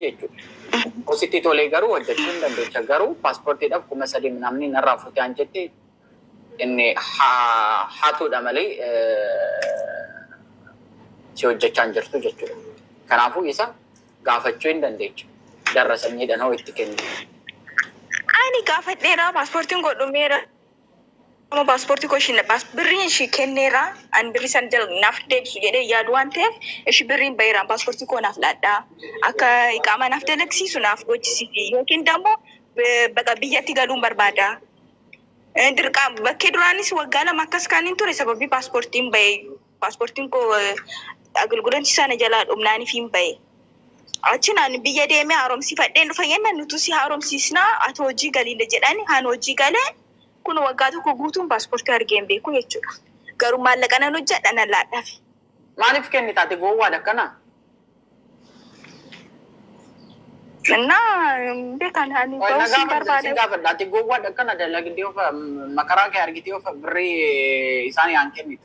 jechuudha. Hositti tolee garuu hojjechuu hin dandeecha. Garuu paaspoortiidhaaf 3,000 namni narraa fuutee an jettee inni haatuudha malee si hojjechaa hin jirtu jechuudha. Kanaafuu isa gaafachuu hin dandeecha. Darra sanyiidhaan hoo itti kennu. Ani gaafadheera paaspoortiin godhumeera. Paaspoortii koshina birriin shi kenneera an birri san naaf deebisu jedhee yaadu waan ta'eef ishi birriin baheera paaspoortii koo naaf laadhaa akka iqaama naaf dalagsiisu naaf gochisiifi yookiin immoo bakka biyyatti galuun barbaada. Dirqama bakkee duraanis waggaa lama akkas kaaniin ture sababii paaspoortiin bahe paaspoortiin koo agilgulanchi sana jalaa dhumnaaniif hin bahe. Achinaan biyya deemee haaromsifadheen dhufa yenna nuti si haaromsiisnaa ati hojii galiile jedhani haan hojii galee kun waggaa tokko guutuun paaspoortii argeen beeku jechuudha. Garuu maallaqa nan hojjedha nan laadhaaf. Maaliif kennita ati gowwaadha kana? Beekan hani gosi barbaada. Gaafadha ati gowwaadha kana dalagdee of makaraa kee argitee of birrii isaanii aan kennitu.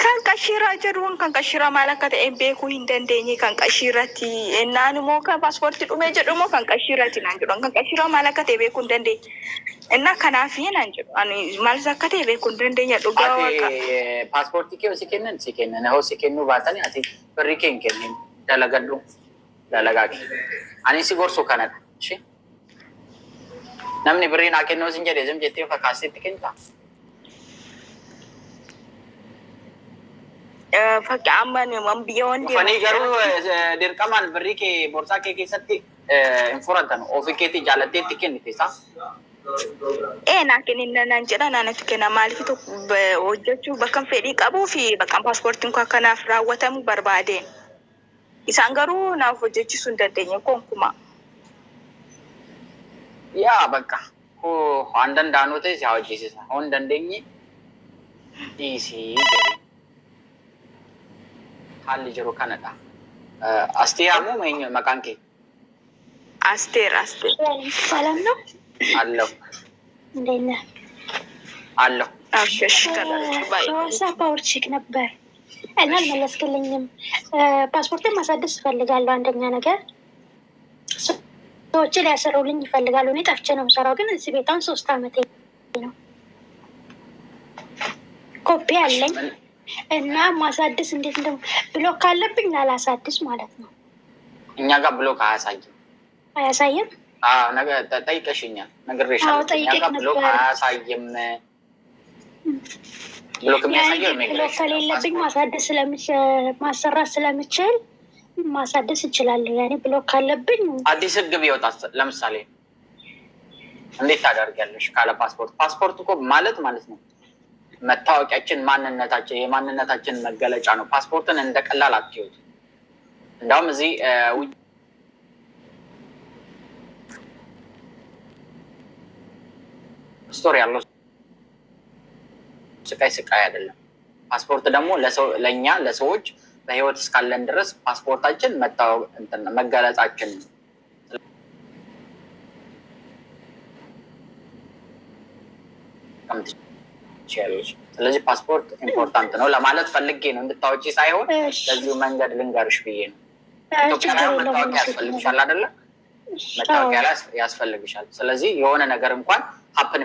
Kan qashiraa jedhuun kan qashiraa maal akka ta'e beekuu hin dandeenye kan qashirratti ennaan immoo kan paaspoortii dhumee jedhu immoo kan qashirratti naan jedhu kan qashiraa maal akka ta'e beekuu hin dandeenye. Innaa kanaaf naan jedhu ani maal akka ta'e beekuu hin dandeenye dhugaa waaqa. Paaspoortii kee si kennan hoo si kennuu baatanii ati birrii kee hin kennin dalagadhu dalagaa kee. Ani si gorsu kanadha. Namni birrii naa kennuu sin jedhee sim jettee fakkaasetti kennita. Fakki amma nama biyya wanti. Fanii garuu dirqamaan birrii kee boorsaa kee keessatti hin fudhatan ofii keetii jaalatteetti kennite isaa. Naa kenninna naan jedha naannatti kenna maaliif tokko hojjechuu bakka fedhii qabuu fi bakka paaspoortiin koo akkanaaf raawwatamu barbaadeen. Isaan garuu naaf hojjechiisuu hin dandeenye konkuma. Yaa bakka waan danda'anuu ta'e si haa hojjechiisa. Waan dandeenye dhiisii jedhe. Haalli jiru kanadha. Asteer moo meenyu maqaan kee? Asteer. ሰላም ነው? አለሁ። እንዴት ነህ? አለሁ። ዋትስአፕ አውርቼክ ነበር እና አልመለስክልኝም። ፓስፖርቴን ማሳደስ እፈልጋለሁ። አንደኛ ነገር ሰዎች ሊያሰሩልኝ ይፈልጋሉ። እኔ ጠፍቼ ነው የምሰራው፣ ግን እዚህ ቤት አሁን 3 ዓመቴ ነው። ኮፒ አለኝ እና ማሳደስ እንዴት እንደው ብሎክ ካለብኝ ላላሳድስ ማለት ነው። እኛ ጋር ብሎክ አያሳይም? ነገ ጠይቀሽኛል፣ ነግሬሻለሁ። እኛ ጋር ብሎክ አያሳይም። ብሎክ የሚያሳየው ብሎክ ከሌለብኝ ማሳደስ ማሰራት ስለምችል ማሳደስ እችላለሁ። ያኔ ብሎክ ካለብኝ አዲስ ህግ ቢወጣ ለምሳሌ እንዴት ታደርጊያለሽ? ካለ ፓስፖርት እኮ ማለት ነው መታወቂያችን ማንነታችን የማንነታችን መገለጫ ነው። ፓስፖርትን እንደ ቀላል አትዩት። እንዳውም እዚህ ስቶሪ ያለው ስቃይ አይደለም። ፓስፖርት ደግሞ ለእኛ ለሰዎች በህይወት እስካለን ድረስ ፓስፖርታችን መገለጻችን ነው። ስለዚህ ፓስፖርት ኢምፖርታንት ነው ለማለት ፈልጌ ነው፣ እንድታወጪ ሳይሆን ለዚሁ መንገድ ልንገርሽ ብዬ ነው። ኢትዮጵያ መታወቂያ ያስፈልግሻል አይደለ? መታወቂያ ያስፈልግሻል። ስለዚህ የሆነ ነገር እንኳን ሀፕን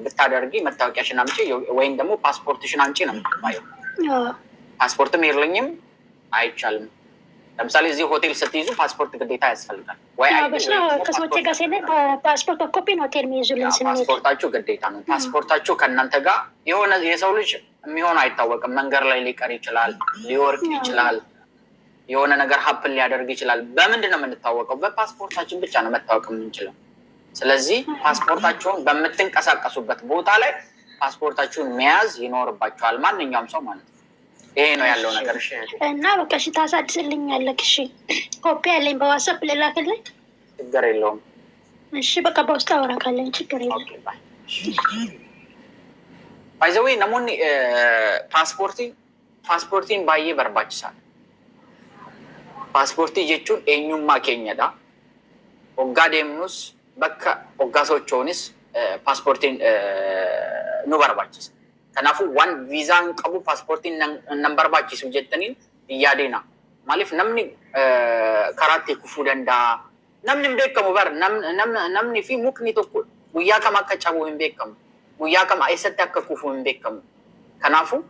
ብታደርጊ መታወቂያሽን አምጪ ወይም ደግሞ ፓስፖርትሽን አምጪ ነው የምትባየው። ፓስፖርትም የለኝም አይቻልም። ለምሳሌ እዚህ ሆቴል ስትይዙ ፓስፖርት ግዴታ ያስፈልጋል። ከሰዎች ጋር ሲሄድ ፓስፖርት በኮፒ ነው ሆቴል የሚይዙልን ስንሄድ። ፓስፖርታችሁ ግዴታ ነው። ፓስፖርታችሁ ከእናንተ ጋር የሆነ የሰው ልጅ የሚሆን አይታወቅም። መንገድ ላይ ሊቀር ይችላል፣ ሊወርቅ ይችላል፣ የሆነ ነገር ሀፕን ሊያደርግ ይችላል። በምንድን ነው የምንታወቀው? በፓስፖርታችን ብቻ ነው መታወቅ የምንችለው። ስለዚህ ፓስፖርታችሁን በምትንቀሳቀሱበት ቦታ ላይ ፓስፖርታችሁን መያዝ ይኖርባችኋል፣ ማንኛውም ሰው ማለት ነው። ይሄ ነው ያለው ነገር። እሺ እና በቃ እሺ ታሳድስልኛለህ? እሺ ኮፒ ያለኝ በዋትስአፕ ልላክልህ? ችግር የለውም። እሺ በቃ በውስጥ አወራካለኝ፣ ችግር የለውም። ባይ ዘ ዌይ ነሞኒ ፓስፖርቲን ባዬ በርባችሳል። ፓስፖርቲ ጀቹን ኤኙማ ኬኛዳ ኦጋ ዴምኑስ በካ ኦጋ ሶቾንስ ፓስፖርቲን ኑ በርባችሳ ከናፉ ዋን ቪዛን ቀቡ ፓስፖርቲን ነምበርባችሱ ጀተኒን እያዴና Maaliif namni karaatti kufuu danda'a. Namni hin beekamu bara namni fi mukni tokko guyyaa kam akka cabuu hin beekamu. Guyyaa kam eessatti akka kufuu hin beekamu. Kanaafuu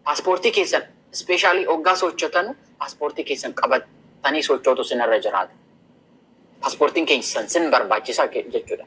paaspoortii keessan ispeeshaalii hoggaa sochootanu paaspoortii keessan qabatanii sochootu sinirra jiraata. Paaspoortiin keessan sin barbaachisaa jechuudha.